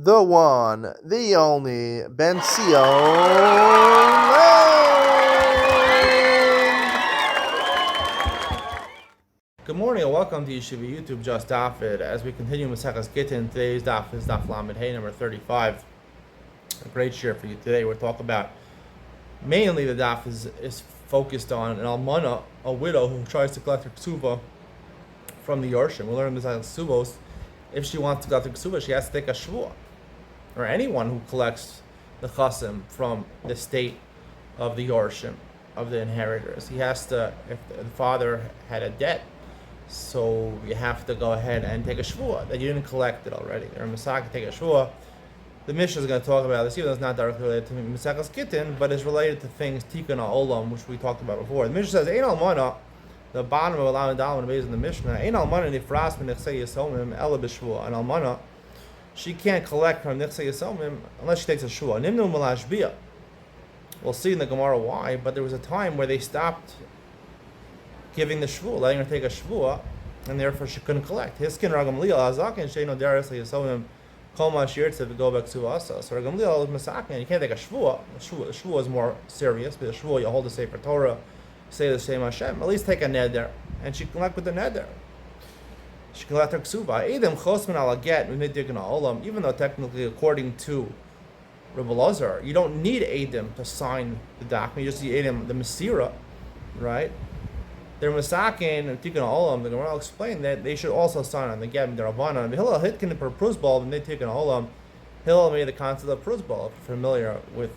the one, the only, Ben Sion. Good morning and welcome to Yeshiva YouTube, Just Dafid. As we continue Maseches Gittin, today's daf is Daf Lamed Hey, number 35. A great share for you today. We're talking about, mainly the daf is focused on an almana, a widow who tries to collect her ksuva from the Yorshim. We'll learn this on Ksuvos. If she wants to collect her ksuva, she has to take a shvuah. Or anyone who collects the chasim from the state of the Yorshim, of the inheritors. He has to, if the father had a debt, so you have to go ahead and take a shvuah that you didn't collect it already. Or Masaka take a shvuah. The Mishnah is going to talk about this, even though it's not directly related to Maseches Gittin, but it's related to things Tikkun Olam, which we talked about before. The Mishnah says, Ein almana, the bottom of Alam and Dalam based in the Mishnah, Ein almana nifras min nechsei yisomim ela b'shvuah. An almana, she can't collect from nechsei yisomim unless she takes a shvuah. Nimnu malashbiyah. We'll see in the Gemara why, but there was a time where they stopped giving the shvuah, letting her take a shvuah, and therefore she couldn't collect. Hiskin ragam liel azakin sheino daris yisomim kol mashir to go back to us. So ragam liel is masakin. You can't take a shvuah. Shvuah is more serious. But a shvuah, you hold the Sefer Torah, say the same Hashem. At least take a neder, and she can collect with the neder. She can collect her ksuva. Edem chosman ala get v'midikin olam. Even though technically, according to Rabbi Lazar, you don't need Edom to sign the document. You just need Edom, the Masira, right? They're Masakin and Tikkun Olam. The Gemara will explain that they should also sign on the get the Rabbanan. And Hillel Hitkin per Pruzbal, and they Tikkun Olam. Hillel made the concept of Pruzbal. If you're familiar with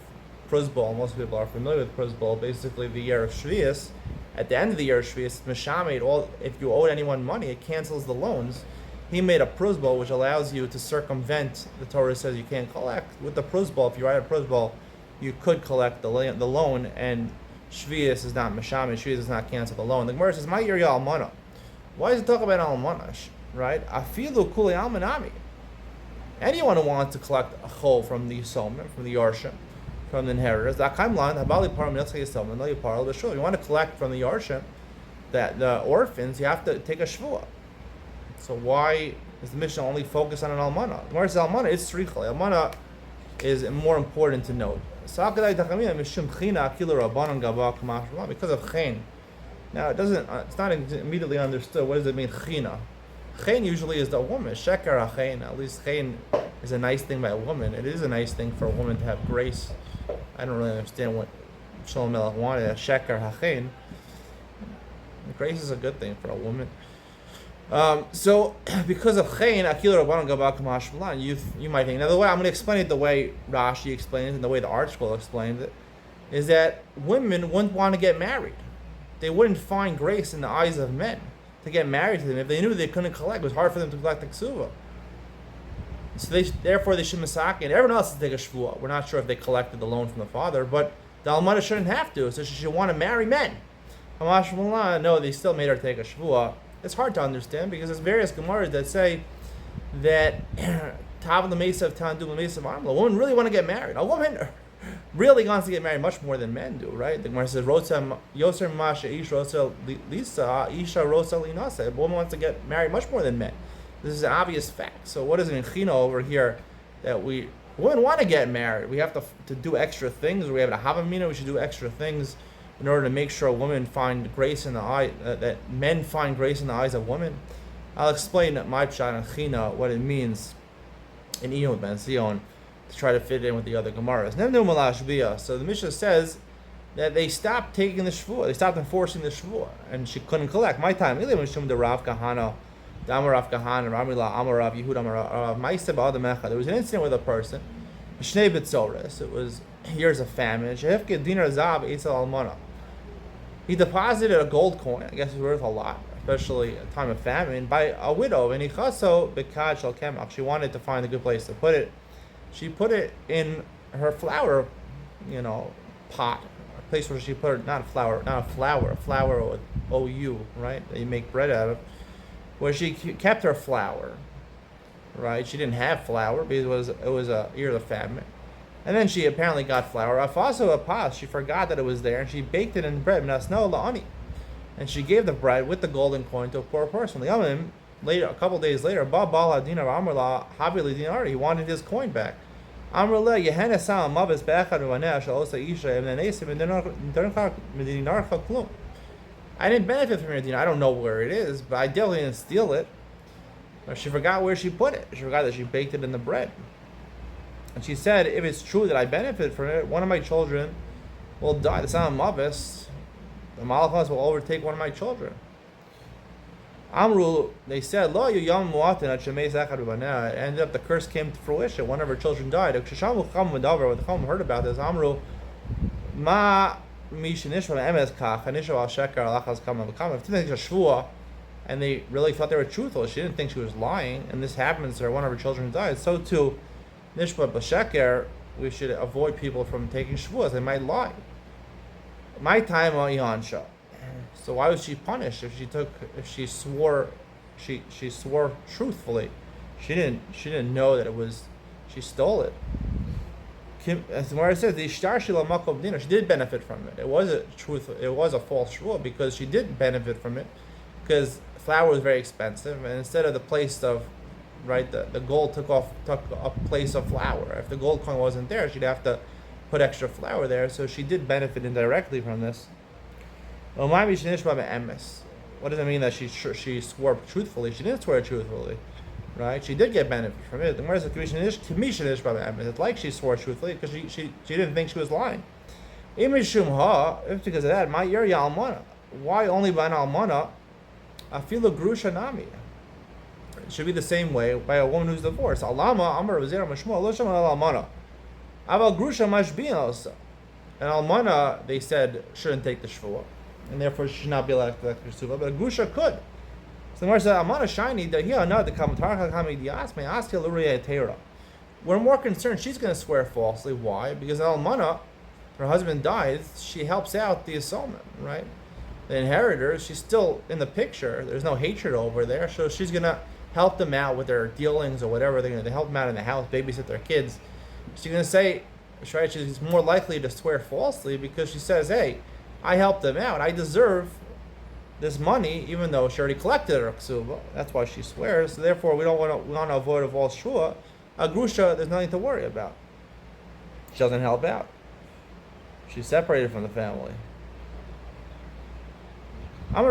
Pruzbal, most people are familiar with Pruzbal. Basically, the year of Shvius. At the end of the year of Shvius, Mishamed, if you owe anyone money, it cancels the loans. He made a pruzbal which allows you to circumvent. The Torah says you can't collect with the pruzbal. If you write a pruzbal, you could collect the loan, and Shvius is not Mashami. Shvius does not cancel the loan. The Gemara says, "My yirya almana." Why does it talk about almana? Right? Afilu kuli almanami. Anyone who wants to collect a chol from the yisomim, from the yarshim, from the inheritors, that kaim lan habali param yitzchak yisomim no yiparol b'shul. You want to collect from the yarshim, that the orphans, you have to take a shvuah. So why is the Mishnah only focused on an almana? The Gemara says almana is tzricha. Almana is more important to note. Because of chen. Now it's not immediately understood. What does it mean china? Chen usually is the woman. Sheker chen. At least chen is a nice thing by a woman. It is a nice thing for a woman to have grace. I don't really understand what Shalom Melech wanted. Sheker chen. Grace is a good thing for a woman. So because of Chayin, Akil Rabbanon Gabak Mashmalan, you might think. Now the way I'm going to explain it, the way Rashi explains it, and the way the Art Scroll explains it, is that women wouldn't want to get married. They wouldn't find grace in the eyes of men to get married to them if they knew they couldn't collect. It was hard for them to collect the ksuva. So therefore they should masaki, and everyone else to take a shvuah. We're not sure if they collected the loan from the father, but the almana shouldn't have to. So she should want to marry men. No, they still made her take a shvuah. It's hard to understand because there's various Gemaras that say that Tav l'meisa of Tandu l'meisa of Amla. A woman really want to get married. A woman really wants to get married much more than men do, right? The Gemara says, Yoser Masha Ish Rosa Lisa, Isha Rosa Linasa. A woman wants to get married much more than men. This is an obvious fact. So what is it in Chino over here that women want to get married? We have to do extra things. We have a Havamina, we should do extra things in order to make sure a woman find grace in the eye, that men find grace in the eyes of women. I'll explain my pshat and china what it means in Iyun Ben Zion to try to fit it in with the other Gemaras. So the Mishnah says that they stopped taking the shvuah, they stopped enforcing the shvuah, and she couldn't collect. My time, there was an incident with a person, it was years of famine. He deposited a gold coin, I guess it's worth a lot, especially at a time of famine, by a widow. And she wanted to find a good place to put it. She put it in her flour, pot, a place where she put it, not a flour with OU, right, that you make bread out of, where she kept her flour, right? She didn't have flour because it was a year of famine. And then she apparently got flour. Also a pas, she forgot that it was there, and she baked it in bread. And she gave the bread with the golden coin to a poor person. Later, a couple days later, Ba Bala Dinar Amrla Havili Dinar, he wanted his coin back. Amrla Yehena Sam Mavis Bechad Vanesh Osa Isha and then Asim and Dinarcha Klum. I didn't benefit from your dinar. I don't know where it is, but I definitely didn't steal it. Or she forgot where she put it. She forgot that she baked it in the bread. And she said, if it's true that I benefit from it, one of my children will die. The son of Mavis, the Malachas will overtake one of my children. Amru, they said, Lo yu yom muatin at shemei zechad ubaneh. It ended up the curse came to fruition. One of her children died. When the Chacham heard about this, Amru, Ma mishnishva emes kach hanisha al sheker alachas kama v'kama. If they think it's a shvua, and they really thought they were truthful, she didn't think she was lying, and this happens to her, one of her children died. So too, nishba b'sheker, we should avoid people from taking shvuas. They might lie. My time on Yansha. So why was she punished if she swore truthfully? She didn't know that she stole it. As the Gemara says, the ishtar shela makom dinar, she did benefit from it. It was a false shvua because she did benefit from it, because flour was very expensive, and instead of the place of, right, the gold took a place of flour. If the gold coin wasn't there, she'd have to put extra flour there. So she did benefit indirectly from this. What does it mean that she swore truthfully? She didn't swear truthfully, right? She did get benefit from it. It's like she swore truthfully because she didn't think she was lying. If because of that, why only by an almana? Afilo grusha nami. It should be the same way by a woman who's divorced. Alama amar v'zera mashmua lo shama almana. Aval grusha mashbina. An almana, they said, shouldn't take the shvua, and therefore she should not be allowed to collect the shvua. But a grusha could. So the Gemara said, almana shiny that here no the kamatarcha kami dias may ask l'uriyah teira. We're more concerned she's going to swear falsely. Why? Because an almana, her husband dies, she helps out the assailment, right? The inheritor, she's still in the picture. There's no hatred over there, so she's gonna help them out with their dealings or whatever. They're gonna help them out in the house, babysit their kids. She's gonna say, right? She's more likely to swear falsely because she says, "Hey, I helped them out. I deserve this money, even though she already collected her ksuba." That's why she swears. So therefore, we want to avoid a false shua. A grusha, there's nothing to worry about. She doesn't help out. She's separated from the family. We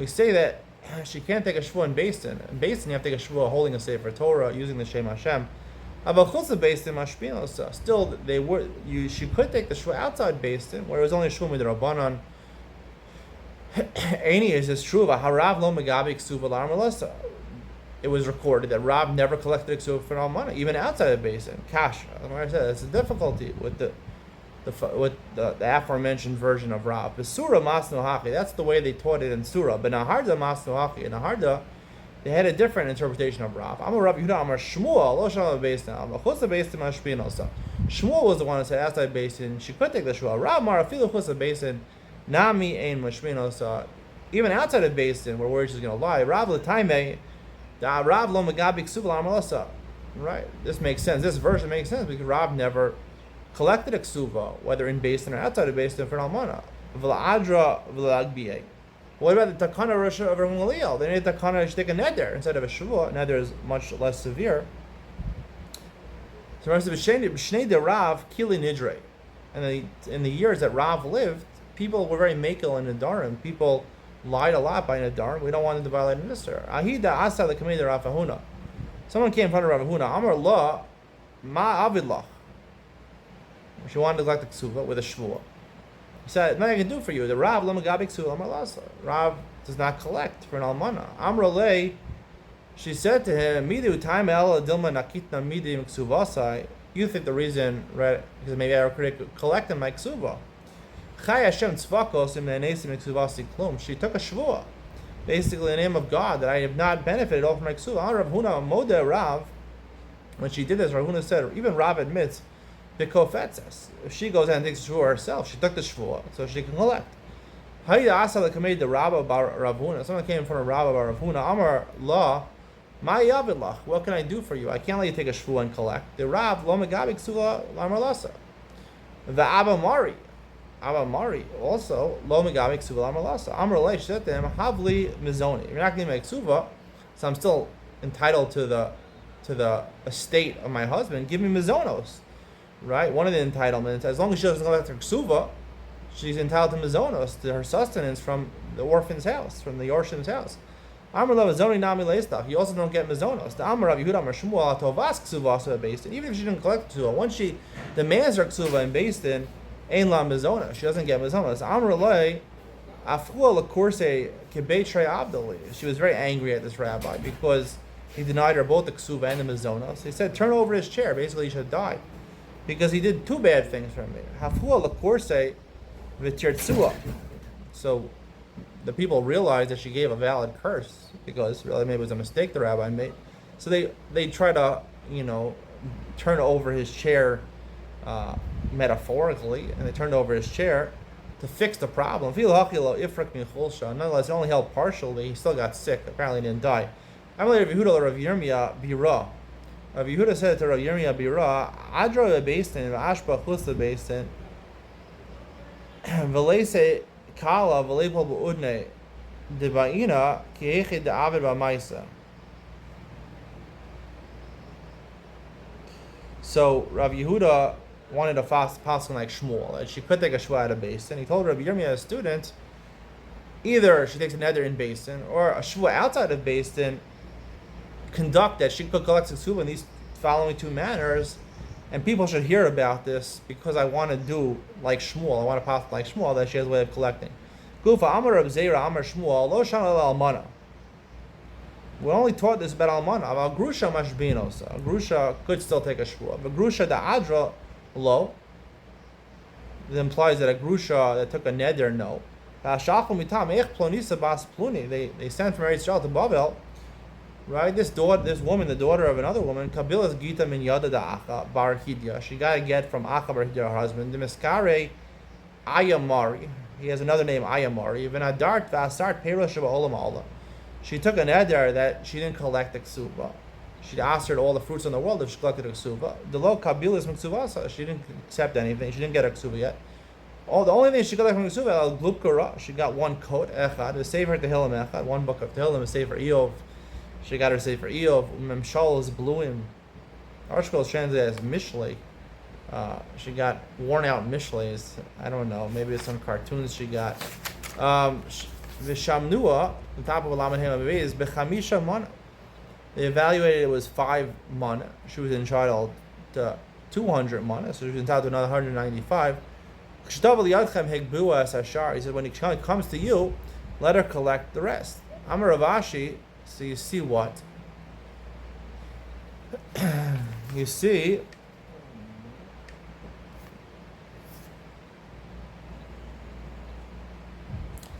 say that she can't take a shvua in Beis Din. In Beis Din, you have to take a shvua holding a Sefer Torah, using the Shem Hashem. Still, she could take the shvua outside Beis Din, where it was only a shvua with the Rabbanon. Is true. It was recorded that Rav never collected a ksuva for almana, even outside of Beis Din. Kasha. I said it's a difficulty with the aforementioned version of Rav. The Surah Masnu Haki, that's the way they taught it in Surah. But Naharda Masnu Haki, in Naharda, they had a different interpretation of Rav. I'm a Rabbi Yehuda, Amar Shmuel, Lo Shalom Beis Din, Amar Chutz Beis Din Mashpin also. Shmuel was the one who said outside Beis Din, she could take the Shmuel. Rav Mar Afilu Chutz Beis Din, Nami Ein Mashpin also. Even outside of Beis Din, where worried she's going to lie, Rav L'Taimei, Da Rav Lo Megabik Suval Amar Losa. Right? This makes sense. This version makes sense because Rav never collected a ksuva, whether in Beis Din or outside of Beis Din, for an almana. V'la'adra v'la'agbiyeh. What about the takana Rosh of Rav Gamliel? They need a takana to take a neder instead of a shvua. Neder is much less severe. So b'shnei de Rav kili nidrei. And in the years that Rav lived, people were very makel in Nadarim. People lied a lot by Nadarim. We don't want them to violate an Isser. Ahida asa the committee Rav Huna. Someone came in front of Rav Huna. Amar la ma avidlach. She wanted to collect the ksuva with a shvua. He said, "Nothing I can do for you. The Rav lamagabik ksuva amar lasa. Rav does not collect for an almana." Amar lei, she said to him, "Midu time el dilma nakitna midim ksuvasai." You think the reason, right? Because maybe I could collect in my ksuva. Chay Hashem tzvakos im nenesim ksuvasi klum. She took a shvua, basically the name of God, that I have not benefited all from my ksuva. Amar Rav Huna modeh Rav. When she did this, Rav Huna said, even Rav admits, B'kofetzes. If she goes out and takes the shvua herself, she took the shvua, so she can collect. Hayya asa l'kamei the Rabba bar Rav Huna. Someone came in front of Rabba bar Rav Huna. Amar la, ma yavidlach. What can I do for you? I can't let you take a shvua and collect. The Rav lo megabik ksuva amar lasa. The Abba Mari. Avamari also lo megami ksuva amalasa. Amrulay, she said to him, Havli mizoni. You're not going to make ksuva, so I'm still entitled to the estate of my husband. Give me mizonos, right? One of the entitlements, as long as she doesn't collect her ksuva, she's entitled to mizonos, to her sustenance from the orphan's house, from the Yorshim's house. Amar lo mizoni nami leistach. You also don't get mizonos. The Amar Rav Yehuda Amar Shmuel tovas ksuva also based in. Even if she didn't collect ksuva, once she demands her ksuva and based in, ein la mizona. She doesn't get mizonos. Amar lo afua lekurse kebetrei abdali. She was very angry at this rabbi because he denied her both the ksuva and the mizonos. He said, turn over his chair. Basically, he should die because he did two bad things for me. Hafua lekurse v'tirtzua. So the people realized that she gave a valid curse because really maybe it was a mistake the rabbi made. So they try to turn over his chair metaphorically, and they turned over his chair to fix the problem. Nonetheless, it only helped partially. He still got sick. Apparently, he didn't die. Rav Yirmiyah bira. Rav Yehuda said to Rav Yirmiyah bira, Adra bebeistin v'ashba chutz bebeistin v'leise kala v'leipol b'udne debaina ki'echid de'avid b'maisa. So Rav Yehuda wanted a fast pasuk like Shmuel, that she could take a shua at a basin. He told Rav Yirmiyah, a student, either she takes a neder in basin or a shua outside of basin, conduct that she could collect ksuva in these following two manners, and people should hear about this because I want to do like Shmuel. I want to pass like Shmuel, that she has a way of collecting. Gufa Amar Rav Zera Amar Shmuel Lo Shana Almana. We only taught this about Almana. About Grusha Mashbinos. A Grusha could still take a shua. But Grusha da Adra Lo. It implies that a Grusha that took a neder, no. They sent from Eretz Yisrael to Babel. Right, this woman, the daughter of another woman, Kabilas Gita min Yada da Acha Bar Hidya. She got a get from Acha Bar Hidya, her husband. The Miskare Ayamari. He has another name, Ayamari. Venadart Vasart Perosh Olam Allah. She took a neder that she didn't collect the ksuba. She asked her all the fruits in the world if she collected a ksuba. The low Kabilas min Ksuvasa. She didn't accept anything. She didn't get a ksuba yet. The only thing she collected from ksuba, Al Glupkara. She got one coat, Echad, to save her Tehillim Echad, one book of Tehillim, to save her Eov. She got her Sefer Eov. Memshal is Bluim. Arshkol is translated as Mishlei. She got worn out Mishleis. I don't know. Maybe it's some cartoons she got. Vishamnua, the top of Alaman Hema is Bechamisha Mana. They evaluated it was 5 mana. She was entitled to 200 mana, so she was entitled to another 195. He said, when it comes to you, let her collect the rest. Amar Ravashi. So you see what? You see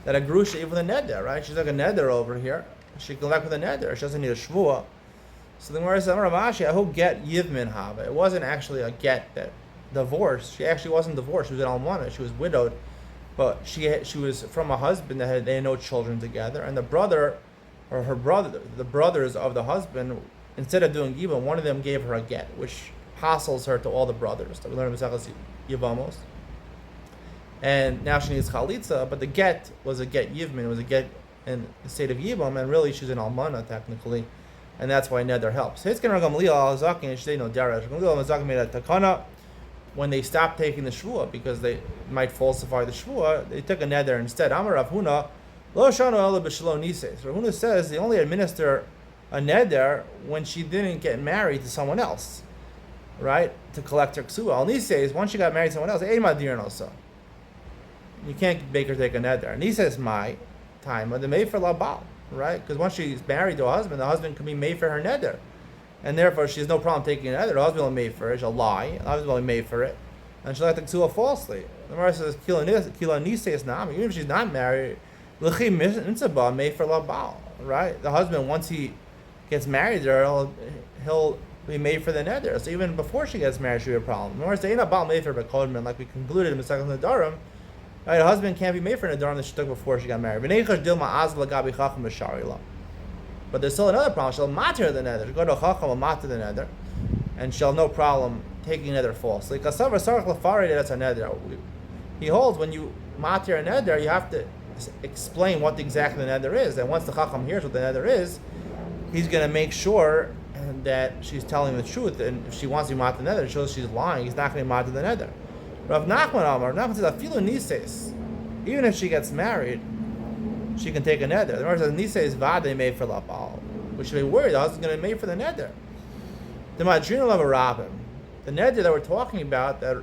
that a grusha, even a neder, right? She's like a neder over here. She can collect with a neder. She doesn't need a shvua. So the Gemara says, Ravashi, I hope get yivmin hava. It wasn't actually a get that divorced. She actually wasn't divorced. She was an almana. She was widowed, but she was from a husband that they had no children together, and the brother. Or the brothers of the husband, instead of doing Yibam, one of them gave her a get, which hassles her to all the brothers. That we learn in Mesechus Yibamos. And now she needs Chalitza, but the get was a get Yivmin, it was a get in the state of Yibam, and really she's an Almana technically, and that's why Neder helps. When they stopped taking the Shvua, because they might falsify the Shvua, they took a Neder instead. Amar Rav Huna, Lo shano ela b'shelo nises. Rahuna says they only administer a neder when she didn't get married to someone else, right? To collect her ksuba. Al nises, once she got married to someone else, eima dirin also. You can't make her take a neder. Nises my time, but the made for labal, right? Because once she's married to a husband, the husband can be made for her neder, and therefore she has no problem taking a neder. The husband will be made for it. She'll lie. The husband will be made for it, and she'll have to ksuba falsely. The Gemara says kila nises nam. Even if she's not married. Made for labal, right? The husband, once he gets married, he'll be made for the neder. So even before she gets married, she would be a problem. Like we concluded in Mesechus Nedarim, right? A husband can't be made for nedarim that she took before she got married. But there's still another problem. She'll matter the neder. She'll go to a chacham and matter the neder, and she'll have no problem taking neder falsely. Because that's a neder. He holds when you matir a neder, you have to explain what exactly the neder is. And once the chacham hears what the neder is, he's going to make sure that she's telling the truth. And if she wants to matir the neder, it shows she's lying. He's not going to matir the neder. Rav Nachman Amar, Nachman says, Afilu nises, even if she gets married, she can take a neder. The Gemara says, nises vade made for lapal. We should be worried the husband's going to be made for the neder. The madrina of a rabbin, the neder that we're talking about, that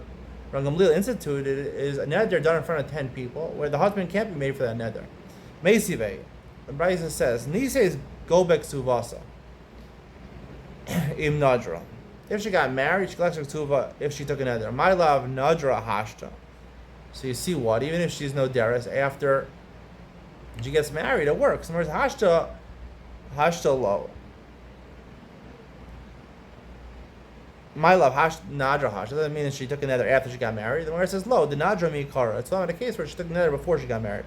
Rav Gamliel instituted, is a neder done in front of 10 people, where the husband can't be made for that neder. Meisive, the Brisa says, nises gobek suvasa, im nadra. If she got married, she collects her ksuva if she took a neder. My love, nadra hashta. So you see what? Even if she's no deris, after she gets married, it works. In other words, hashta lo. My love, nadra hashta. Doesn't mean that she took a neder after she got married. The Gemara says lo, the nadra mikara. It's not a case where she took a neder before she got married.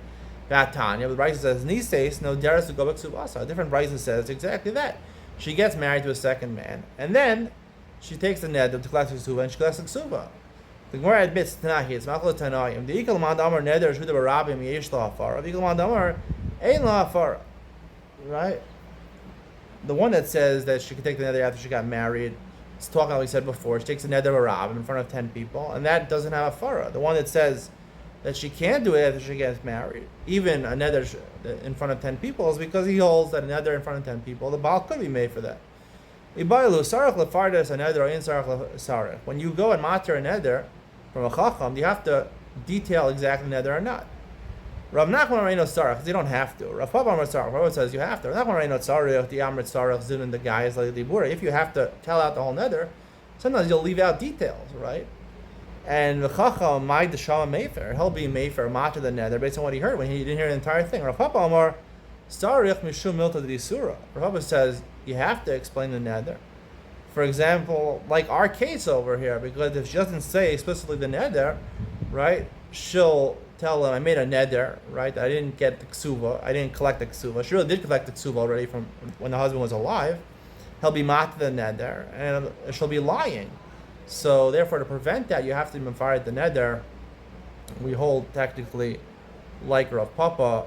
That Tanya, the Brisa says nises no deris to go back to a different Brisa says exactly that. She gets married to a second man, and then she takes the neder to collect the ksuva, and she collects the ksuva. The Gemara admits Tanahi, it's Machal Tanayim. The Ikal Mand Amar neder shuda barabim yesh la'afar. The Ikal Mand Amar ein la'afar. Right? The one that says that she can take the neder after she got married, it's talking like we said before. She takes the neder barabim in front of 10 people, and that doesn't have a farah. The one that says that she can't do it after she gets married, even a neder in front of 10 people, is because he holds that a neder in front of 10 people, the baal could be made for that. When you go and matir a neder from a chacham, you have to detail exactly neder or not. Rav Nachman Reino Sarach, because you don't have to. Rav Papa Amar Sarach, Rav says you have to. Rav Nachman Reino Sarach, the Amrit Sarach, Zun, and the guys like the Ibura. If you have to tell out the whole neder, sometimes you'll leave out details, right? And the chacham, my deshama mefer, he'll be mefer, matir the neder based on what he heard when he didn't hear the entire thing. Rav Papa Amar Sarach mishum milta the Isura. Rav Papa says you have to explain the neder. For example, like our case over here, because if she doesn't say explicitly the neder, right, she'll tell him, I made a neder, right, I didn't get the ksuva, I didn't collect the ksuva. She really did collect the ksuva already from when the husband was alive. He'll be mat the neder, and she'll be lying. So therefore, to prevent that, you have to mefarid the neder. We hold technically like Rav Papa.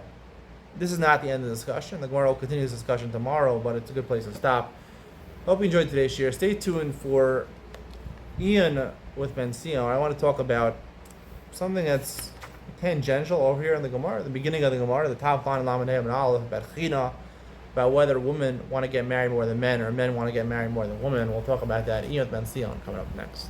This is not the end of the discussion. The Gemara will continue this discussion tomorrow, but it's a good place to stop. Hope you enjoyed today's share. Stay tuned for Ian with Ben Sion. I want to talk about something that's tangential over here in the Gemara, the beginning of the Gemara, the top line of Lamaneh and Aleph, about China, about whether women want to get married more than men or men want to get married more than women. We'll talk about that. Ian with Ben Sion coming up next.